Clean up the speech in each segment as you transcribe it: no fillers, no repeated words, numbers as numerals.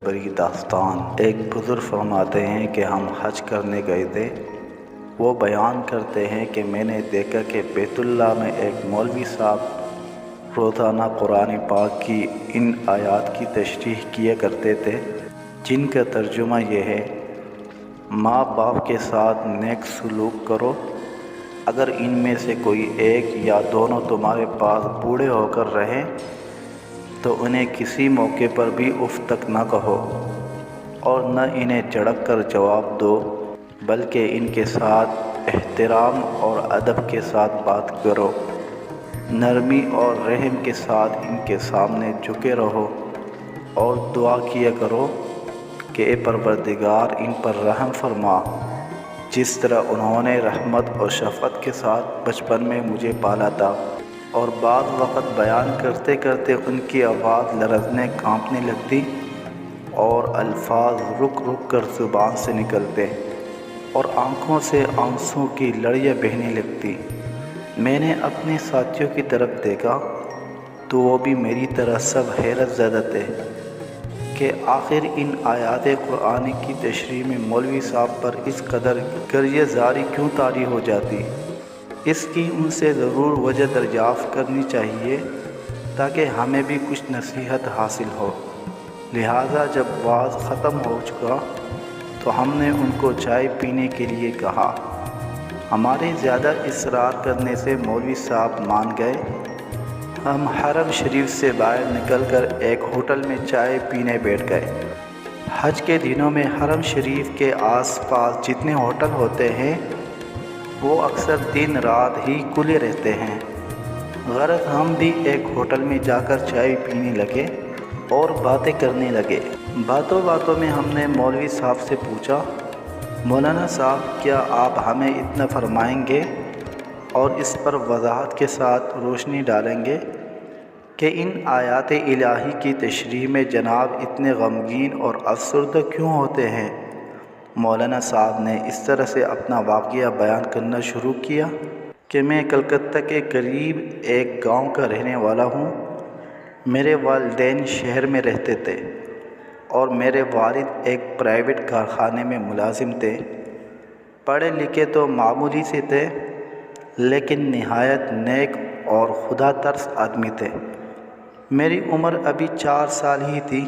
بڑی داستان۔ ایک بزرگ فرماتے ہیں کہ ہم حج کرنے گئے تھے۔ وہ بیان کرتے ہیں کہ میں نے دیکھا کہ بیت اللہ میں ایک مولوی صاحب روزانہ قرآن پاک کی ان آیات کی تشریح کیا کرتے تھے، جن کا ترجمہ یہ ہے: ماں باپ کے ساتھ نیک سلوک کرو۔ اگر ان میں سے کوئی ایک یا دونوں تمہارے پاس بوڑھے ہو کر رہیں تو انہیں کسی موقع پر بھی اف تک نہ کہو اور نہ انہیں جھڑک کر جواب دو، بلکہ ان کے ساتھ احترام اور ادب کے ساتھ بات کرو۔ نرمی اور رحم کے ساتھ ان کے سامنے جھکے رہو اور دعا کیا کرو کہ اے پروردگار ان پر رحم فرما، جس طرح انہوں نے رحمت اور شفقت کے ساتھ بچپن میں مجھے پالا تھا۔ اور بعض وقت بیان کرتے کرتے ان کی آواز لرزنے کانپنے لگتی اور الفاظ رک رک کر زبان سے نکلتے اور آنکھوں سے آنسوں کی لڑیاں بہنے لگتی۔ میں نے اپنے ساتھیوں کی طرف دیکھا تو وہ بھی میری طرح سب حیرت زدہ تھے کہ آخر ان آیات قرآن کی تشریح میں مولوی صاحب پر اس قدر گریہ زاری کیوں طاری ہو جاتی۔ اس کی ان سے ضرور وجہ دریافت کرنی چاہیے تاکہ ہمیں بھی کچھ نصیحت حاصل ہو۔ لہٰذا جب وعظ ختم ہو چکا تو ہم نے ان کو چائے پینے کے لیے کہا۔ ہمارے زیادہ اصرار کرنے سے مولوی صاحب مان گئے۔ ہم حرم شریف سے باہر نکل کر ایک ہوٹل میں چائے پینے بیٹھ گئے۔ حج کے دنوں میں حرم شریف کے آس پاس جتنے ہوٹل ہوتے ہیں وہ اکثر دن رات ہی کھلے رہتے ہیں۔ غرض ہم بھی ایک ہوٹل میں جا کر چائے پینے لگے اور باتیں کرنے لگے۔ باتوں باتوں میں ہم نے مولوی صاحب سے پوچھا، مولانا صاحب کیا آپ ہمیں اتنا فرمائیں گے اور اس پر وضاحت کے ساتھ روشنی ڈالیں گے کہ ان آیات الہی کی تشریح میں جناب اتنے غمگین اور افسردہ کیوں ہوتے ہیں؟ مولانا صاحب نے اس طرح سے اپنا واقعہ بیان کرنا شروع کیا کہ میں کلکتہ کے قریب ایک گاؤں کا رہنے والا ہوں۔ میرے والدین شہر میں رہتے تھے اور میرے والد ایک پرائیویٹ کارخانے میں ملازم تھے۔ پڑھے لکھے تو معمولی سے تھے لیکن نہایت نیک اور خدا ترس آدمی تھے۔ میری عمر ابھی 4 سال ہی تھی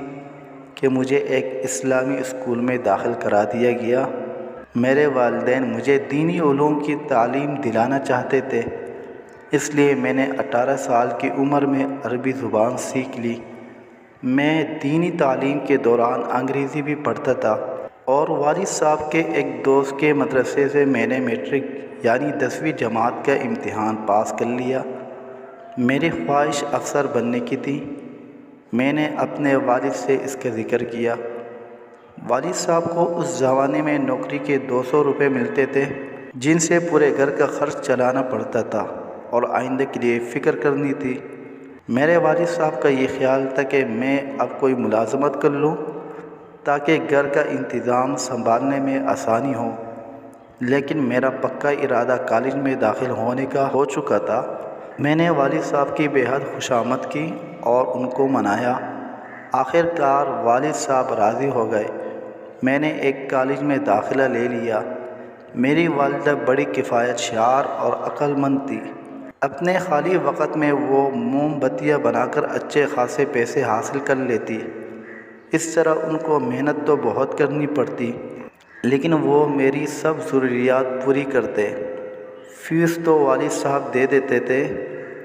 کہ مجھے ایک اسلامی اسکول میں داخل کرا دیا گیا۔ میرے والدین مجھے دینی علوم کی تعلیم دلانا چاہتے تھے، اس لیے میں نے 18 سال کی عمر میں عربی زبان سیکھ لی۔ میں دینی تعلیم کے دوران انگریزی بھی پڑھتا تھا اور والد صاحب کے ایک دوست کے مدرسے سے میں نے میٹرک یعنی 10ویں جماعت کا امتحان پاس کر لیا۔ میری خواہش افسر بننے کی تھی۔ میں نے اپنے والد سے اس کا ذکر کیا۔ والد صاحب کو اس زمانے میں نوکری کے 200 روپے ملتے تھے، جن سے پورے گھر کا خرچ چلانا پڑتا تھا اور آئندہ کے لیے فکر کرنی تھی۔ میرے والد صاحب کا یہ خیال تھا کہ میں اب کوئی ملازمت کر لوں تاکہ گھر کا انتظام سنبھالنے میں آسانی ہو، لیکن میرا پکا ارادہ کالج میں داخل ہونے کا ہو چکا تھا۔ میں نے والد صاحب کی بے حد خوشامد کی اور ان کو منایا۔ آخر کار والد صاحب راضی ہو گئے۔ میں نے ایک کالج میں داخلہ لے لیا۔ میری والدہ بڑی کفایت شعار اور عقل مند تھی۔ اپنے خالی وقت میں وہ موم بتیاں بنا کر اچھے خاصے پیسے حاصل کر لیتی۔ اس طرح ان کو محنت تو بہت کرنی پڑتی لیکن وہ میری سب ضروریات پوری کرتے۔ فیس تو والد صاحب دے دیتے تھے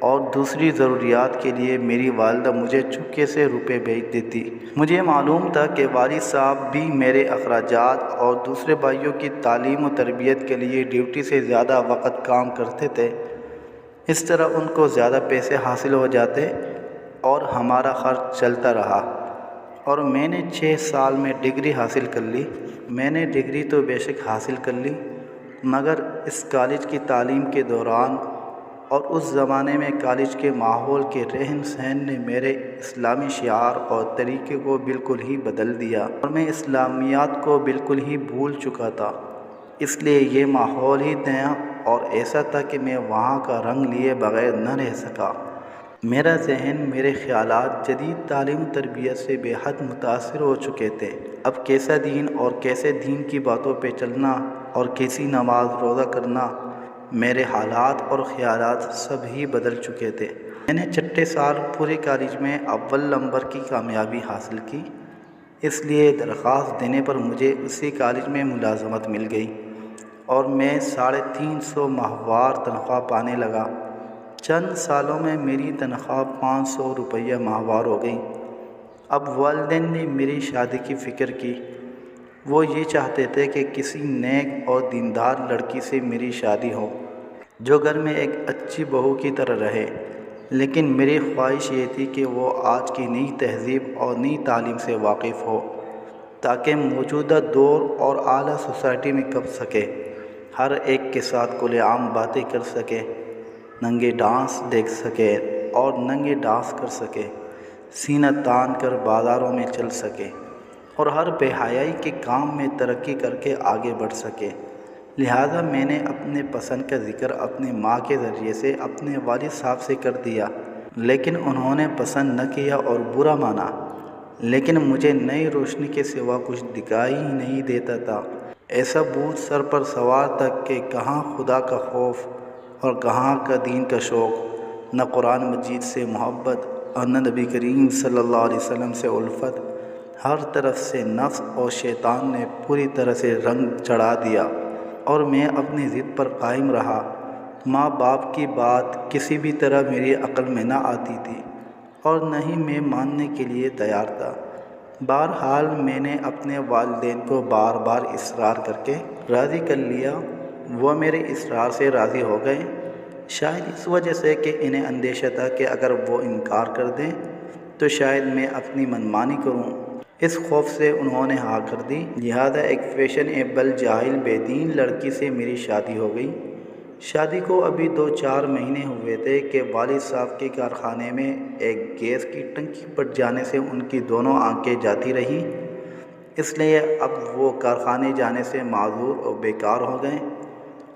اور دوسری ضروریات کے لیے میری والدہ مجھے چپکے سے روپے بھیج دیتی۔ مجھے معلوم تھا کہ والد صاحب بھی میرے اخراجات اور دوسرے بھائیوں کی تعلیم و تربیت کے لیے ڈیوٹی سے زیادہ وقت کام کرتے تھے۔ اس طرح ان کو زیادہ پیسے حاصل ہو جاتے اور ہمارا خرچ چلتا رہا اور میں نے 6 سال میں ڈگری حاصل کر لی۔ میں نے ڈگری تو بے شک حاصل کر لی مگر اس کالج کی تعلیم کے دوران اور اس زمانے میں کالج کے ماحول کے رہن سہن نے میرے اسلامی شعار اور طریقے کو بالکل ہی بدل دیا اور میں اسلامیات کو بالکل ہی بھول چکا تھا۔ اس لیے یہ ماحول ہی نیا اور ایسا تھا کہ میں وہاں کا رنگ لیے بغیر نہ رہ سکا۔ میرا ذہن میرے خیالات جدید تعلیم و تربیت سے بے حد متاثر ہو چکے تھے۔ اب کیسا دین اور کیسے دین کی باتوں پہ چلنا اور کیسی نماز روزہ کرنا، میرے حالات اور خیالات سب ہی بدل چکے تھے۔ میں نے چھٹے سال پورے کالج میں اول نمبر کی کامیابی حاصل کی، اس لیے درخواست دینے پر مجھے اسی کالج میں ملازمت مل گئی اور میں 350 ماہوار تنخواہ پانے لگا۔ چند سالوں میں میری تنخواہ 500 روپیہ ماہوار ہو گئی۔ اب والدین نے میری شادی کی فکر کی۔ وہ یہ چاہتے تھے کہ کسی نیک اور دیندار لڑکی سے میری شادی ہو جو گھر میں ایک اچھی بہو کی طرح رہے، لیکن میری خواہش یہ تھی کہ وہ آج کی نئی تہذیب اور نئی تعلیم سے واقف ہو تاکہ موجودہ دور اور اعلیٰ سوسائٹی میں کب سکے، ہر ایک کے ساتھ کھلے عام باتیں کر سکے، ننگے ڈانس دیکھ سکے اور ننگے ڈانس کر سکے، سینہ تان کر بازاروں میں چل سکے اور ہر بے حیائی کے کام میں ترقی کر کے آگے بڑھ سکے۔ لہٰذا میں نے اپنے پسند کا ذکر اپنی ماں کے ذریعے سے اپنے والد صاحب سے کر دیا، لیکن انہوں نے پسند نہ کیا اور برا مانا۔ لیکن مجھے نئی روشنی کے سوا کچھ دکھائی ہی نہیں دیتا تھا۔ ایسا بوجھ سر پر سوار تھا کہ کہاں خدا کا خوف اور کہاں کا دین کا شوق، نہ قرآن مجید سے محبت اور نہ نبی کریم صلی اللہ علیہ وسلم سے الفت۔ ہر طرف سے نفس اور شیطان نے پوری طرح سے رنگ چڑھا دیا اور میں اپنی ضد پر قائم رہا۔ ماں باپ کی بات کسی بھی طرح میری عقل میں نہ آتی تھی اور نہ ہی میں ماننے کے لیے تیار تھا۔ بہرحال میں نے اپنے والدین کو بار بار اصرار کر کے راضی کر لیا۔ وہ میرے اصرار سے راضی ہو گئے، شاید اس وجہ سے کہ انہیں اندیشہ تھا کہ اگر وہ انکار کر دیں تو شاید میں اپنی منمانی کروں۔ اس خوف سے انہوں نے ہاں کر دی، لہذا ایک فیشن ایبل جاہل بے دین لڑکی سے میری شادی ہو گئی۔ شادی کو ابھی 2-4 مہینے ہوئے تھے کہ والد صاحب کے کارخانے میں ایک گیس کی ٹنکی پھٹ جانے سے ان کی دونوں آنکھیں جاتی رہیں، اس لیے اب وہ کارخانے جانے سے معذور اور بیکار ہو گئے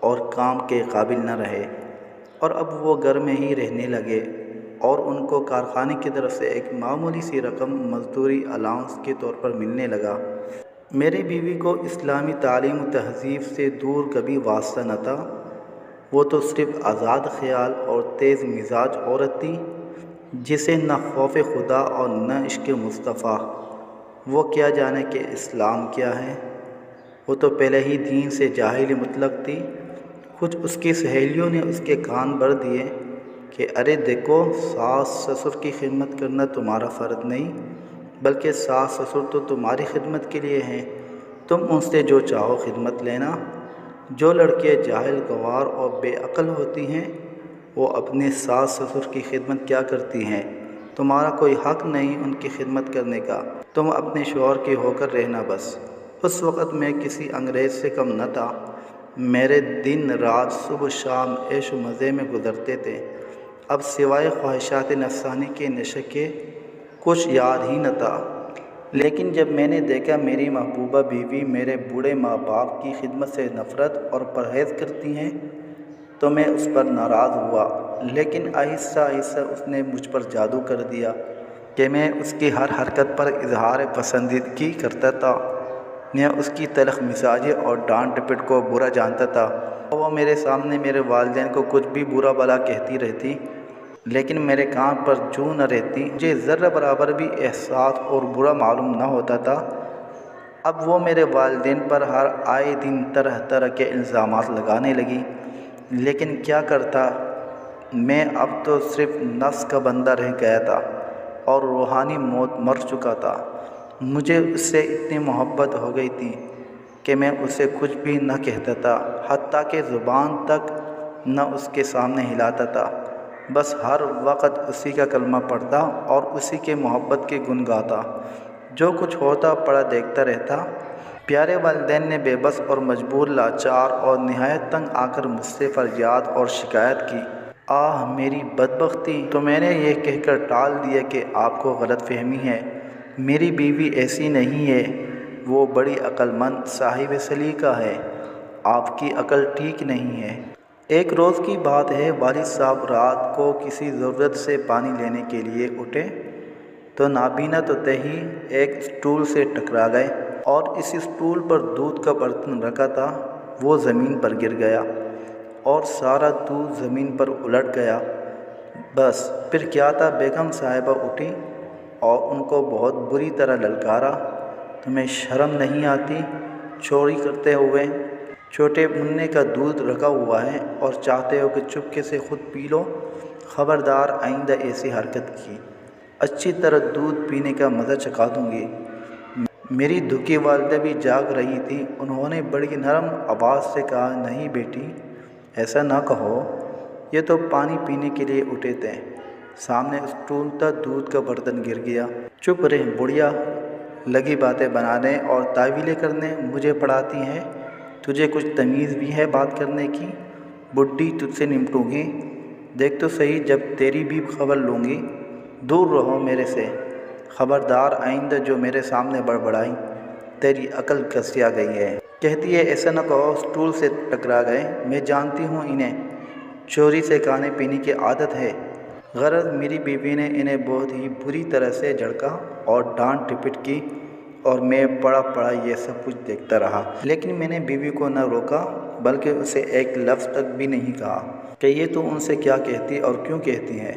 اور کام کے قابل نہ رہے، اور اب وہ گھر میں ہی رہنے لگے اور ان کو کارخانے کی طرف سے ایک معمولی سی رقم مزدوری الاؤنس کے طور پر ملنے لگا۔ میری بیوی کو اسلامی تعلیم و تہذیب سے دور کبھی واسطہ نہ تھا، وہ تو صرف آزاد خیال اور تیز مزاج عورت تھی جسے نہ خوف خدا اور نہ عشق مصطفیٰ۔ وہ کیا جانے کہ اسلام کیا ہے، وہ تو پہلے ہی دین سے جاہل مطلق تھی۔ کچھ اس کی سہیلیوں نے اس کے کان بھر دیے کہ ارے دیکھو، ساس سسر کی خدمت کرنا تمہارا فرض نہیں، بلکہ ساس سسر تو تمہاری خدمت کے لیے ہیں، تم ان سے جو چاہو خدمت لینا۔ جو لڑکیاں جاہل گنوار اور بے عقل ہوتی ہیں وہ اپنے ساس سسر کی خدمت کیا کرتی ہیں، تمہارا کوئی حق نہیں ان کی خدمت کرنے کا، تم اپنے شوہر کے ہو کر رہنا بس۔ اس وقت میں کسی انگریز سے کم نہ تھا، میرے دن رات صبح شام عیش و مزے میں گزرتے تھے، اب سوائے خواہشات نفسانی کے نشے کے کچھ یاد ہی نہ تھا۔ لیکن جب میں نے دیکھا میری محبوبہ بیوی میرے بوڑھے ماں باپ کی خدمت سے نفرت اور پرہیز کرتی ہیں تو میں اس پر ناراض ہوا، لیکن آہستہ آہستہ اس نے مجھ پر جادو کر دیا کہ میں اس کی ہر حرکت پر اظہار پسندیدگی کرتا تھا۔ میں اس کی تلخ مزاجی اور ڈانٹ ڈپٹ کو برا جانتا تھا، وہ میرے سامنے میرے والدین کو کچھ بھی برا بھلا کہتی رہتی لیکن میرے کان پر جوں نہ رہتی، مجھے ذرہ برابر بھی احساس اور برا معلوم نہ ہوتا تھا۔ اب وہ میرے والدین پر ہر آئے دن طرح طرح کے الزامات لگانے لگی، لیکن کیا کرتا، میں اب تو صرف نفس کا بندہ رہ گیا تھا اور روحانی موت مر چکا تھا۔ مجھے اس سے اتنی محبت ہو گئی تھی کہ میں اسے کچھ بھی نہ کہتا تھا، حتیٰ کہ زبان تک نہ اس کے سامنے ہلاتا تھا، بس ہر وقت اسی کا کلمہ پڑھتا اور اسی کے محبت کے گن گاتا، جو کچھ ہوتا پڑا دیکھتا رہتا۔ پیارے والدین نے بے بس اور مجبور، لاچار اور نہایت تنگ آ کر مجھ سے فریاد اور شکایت کی، آہ میری بدبختی! تو میں نے یہ کہہ کر ٹال دیا کہ آپ کو غلط فہمی ہے، میری بیوی ایسی نہیں ہے، وہ بڑی عقل مند صاحب سلیقہ ہے، آپ کی عقل ٹھیک نہیں ہے۔ ایک روز کی بات ہے، والد صاحب رات کو کسی ضرورت سے پانی لینے کے لیے اٹھے تو نابینا تو ہی ایک اسٹول سے ٹکرا گئے، اور اس اسٹول پر دودھ کا برتن رکھا تھا وہ زمین پر گر گیا اور سارا دودھ زمین پر الٹ گیا۔ بس پھر کیا تھا، بیگم صاحبہ اٹھی اور ان کو بہت بری طرح للکارا، تمہیں شرم نہیں آتی؟ چوری کرتے ہوئے چھوٹے منع کا دودھ رکھا ہوا ہے اور چاہتے ہو کہ چپکے سے خود پی لو؟ خبردار، آئندہ ایسی حرکت کی اچھی طرح دودھ پینے کا مزہ چکھا دوں گی۔ میری دھکی والدہ بھی جاگ رہی تھی، انہوں نے بڑی نرم آواز سے کہا، نہیں بیٹی، ایسا نہ کہو، یہ تو پانی پینے کے لیے اٹھے تھے، سامنے اسٹول تھا، دودھ کا برتن گر گیا۔ چپ رہ بڑھیا، لگی باتیں بنانے اور تعویلیں کرنے، مجھے پڑھاتی ہے؟ تجھے کچھ تمیز بھی ہے بات کرنے کی؟ بڈھی تجھ سے نمٹوں گی، دیکھ تو صحیح، جب تیری بھی خبر لوں گی، دور رہو میرے سے۔ خبردار، آئندہ جو میرے سامنے بڑبڑائی، تیری عقل گھسیا گئی ہے۔ کہتی ہے ایسا نہ کہو، اسٹول سے ٹکرا گئے، میں جانتی ہوں انہیں چوری سے کھانے پینے کی عادت ہے۔ غرض میری بیوی نے انہیں بہت ہی بری طرح سے جھڑکا اور ڈانٹ ڈپٹ کی، اور میں پڑا یہ سب کچھ دیکھتا رہا، لیکن میں نے بیوی کو نہ روکا بلکہ اسے ایک لفظ تک بھی نہیں کہا کہ یہ تو ان سے کیا کہتی اور کیوں کہتی ہے،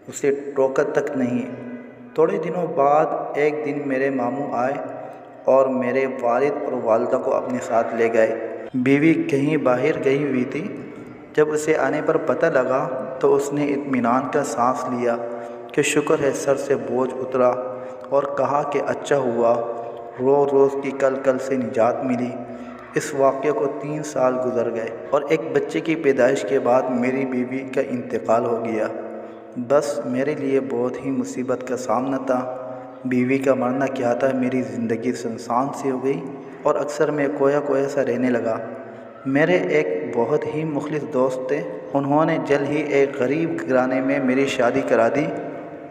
اسے ٹوکا تک نہیں۔ تھوڑے دنوں بعد ایک دن میرے ماموں آئے اور میرے والد اور والدہ کو اپنے ساتھ لے گئے۔ بیوی کہیں باہر گئی ہوئی تھی، جب اسے آنے پر پتہ لگا تو اس نے اطمینان کا سانس لیا کہ شکر ہے سر سے بوجھ اترا، اور کہا کہ اچھا ہوا روز کی کل سے نجات ملی۔ اس واقعے کو 3 سال گزر گئے اور ایک بچے کی پیدائش کے بعد میری بیوی کا انتقال ہو گیا۔ بس میرے لیے بہت ہی مصیبت کا سامنا تھا۔ بیوی کا مرنا کیا تھا، میری زندگی سنسان سی ہو گئی اور اکثر میں کویا سا رہنے لگا۔ میرے ایک بہت ہی مخلص دوست تھے، انہوں نے جلد ہی ایک غریب گھرانے میں میری شادی کرا دی،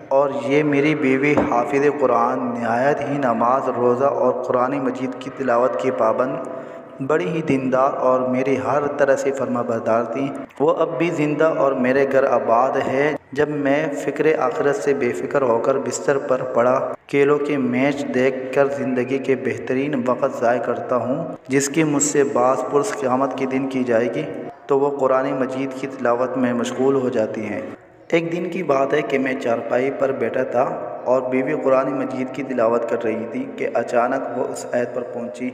اور یہ میری بیوی حافظ قرآن، نہایت ہی نماز روزہ اور قرآن مجید کی تلاوت کی پابند، بڑی ہی دیندار اور میری ہر طرح سے فرما بردار تھی۔ وہ اب بھی زندہ اور میرے گھر آباد ہے۔ جب میں فکر آخرت سے بے فکر ہو کر بستر پر پڑا کھیلوں کے میچ دیکھ کر زندگی کے بہترین وقت ضائع کرتا ہوں، جس کی مجھ سے باز پرس قیامت کے دن کی جائے گی، تو وہ قرآن مجید کی تلاوت میں مشغول ہو جاتی ہیں۔ ایک دن کی بات ہے کہ میں چارپائی پر بیٹھا تھا اور بیوی قرآن مجید کی تلاوت کر رہی تھی کہ اچانک وہ اس آیت پر پہنچی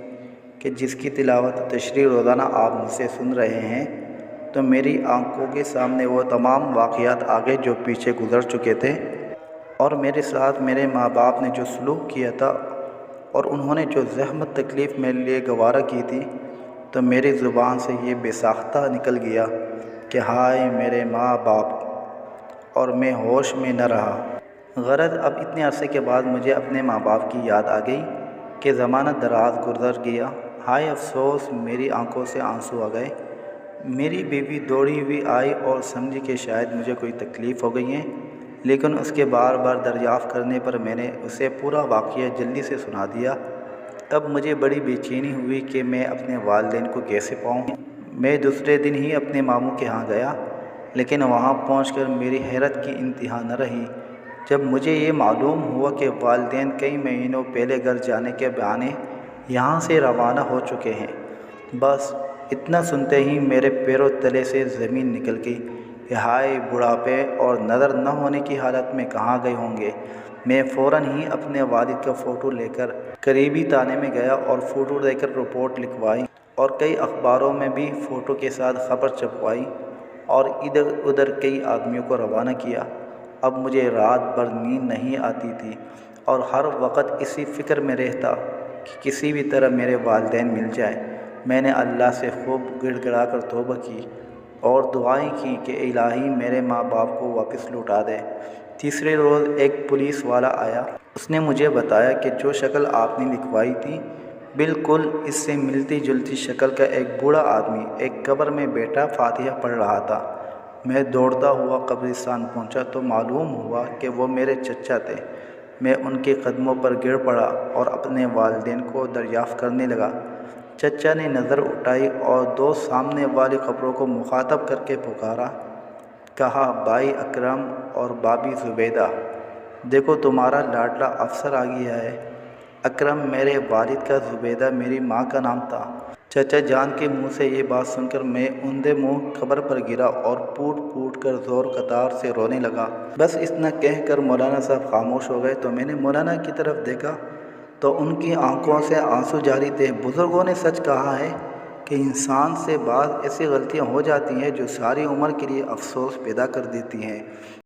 کہ جس کی تلاوت تشریح روزانہ آپ مجھ سے سن رہے ہیں، تو میری آنکھوں کے سامنے وہ تمام واقعات آگے جو پیچھے گزر چکے تھے، اور میرے ساتھ میرے ماں باپ نے جو سلوک کیا تھا اور انہوں نے جو زحمت تکلیف میرے لیے گوارا کی تھی، تو میری زبان سے یہ بے ساختہ نکل گیا کہ ہائے میرے ماں باپ، اور میں ہوش میں نہ رہا۔ غرض اب اتنے عرصے کے بعد مجھے اپنے ماں باپ کی یاد آ گئی کہ زمانہ دراز گزر گیا۔ ہائے افسوس، میری آنکھوں سے آنسو آ گئے۔ میری بیوی دوڑی ہوئی آئی اور سمجھی کہ شاید مجھے کوئی تکلیف ہو گئی ہے، لیکن اس کے بار بار دریافت کرنے پر میں نے اسے پورا واقعہ جلدی سے سنا دیا۔ اب مجھے بڑی بے چینی ہوئی کہ میں اپنے والدین کو کیسے پاؤں۔ میں دوسرے دن ہی اپنے ماموں کے ہاں گیا، لیکن وہاں پہنچ کر میری حیرت کی انتہا نہ رہی جب مجھے یہ معلوم ہوا کہ والدین کئی مہینوں پہلے گھر جانے کے بہانے یہاں سے روانہ ہو چکے ہیں۔ بس اتنا سنتے ہی میرے پیروں تلے سے زمین نکل گئی کہ ہائے بڑھاپے اور نظر نہ ہونے کی حالت میں کہاں گئے ہوں گے۔ میں فوراً ہی اپنے والد کا فوٹو لے کر قریبی تانے میں گیا اور فوٹو دے کر رپورٹ لکھوائی، اور کئی اخباروں میں بھی فوٹو کے ساتھ خبر چھپوائی، اور ادھر ادھر کئی آدمیوں کو روانہ کیا۔ اب مجھے رات بھر نیند نہیں آتی تھی اور ہر وقت اسی فکر میں رہتا کہ کسی بھی طرح میرے والدین مل جائے۔ میں نے اللہ سے خوب گڑ گڑا کر توبہ کی اور دعائیں کی کہ الہی میرے ماں باپ کو واپس لوٹا دے۔ تیسرے روز ایک پولیس والا آیا، اس نے مجھے بتایا کہ جو شکل آپ نے لکھوائی تھی، بالکل اس سے ملتی جلتی شکل کا ایک بوڑھا آدمی ایک قبر میں بیٹھا فاتحہ پڑھ رہا تھا۔ میں دوڑتا ہوا قبرستان پہنچا تو معلوم ہوا کہ وہ میرے چچا تھے۔ میں ان کے قدموں پر گر پڑا اور اپنے والدین کو دریافت کرنے لگا۔ چچا نے نظر اٹھائی اور دو سامنے والی قبروں کو مخاطب کر کے پکارا، کہا، بھائی اکرم اور بابی زبیدہ، دیکھو تمہارا لاڈلا افسر آ گیا ہے۔ اکرم میرے والد کا، زبیدہ میری ماں کا نام تھا۔ چچا جان کے منہ سے یہ بات سن کر میں اوندے منہ قبر پر گرا اور پھوٹ پھوٹ کر زور قطار سے رونے لگا۔ بس اتنا کہہ کر مولانا صاحب خاموش ہو گئے تو میں نے مولانا کی طرف دیکھا تو ان کی آنکھوں سے آنسو جاری تھے۔ بزرگوں نے سچ کہا ہے کہ انسان سے بعض ایسی غلطیاں ہو جاتی ہیں جو ساری عمر کے لیے افسوس پیدا کر دیتی ہیں۔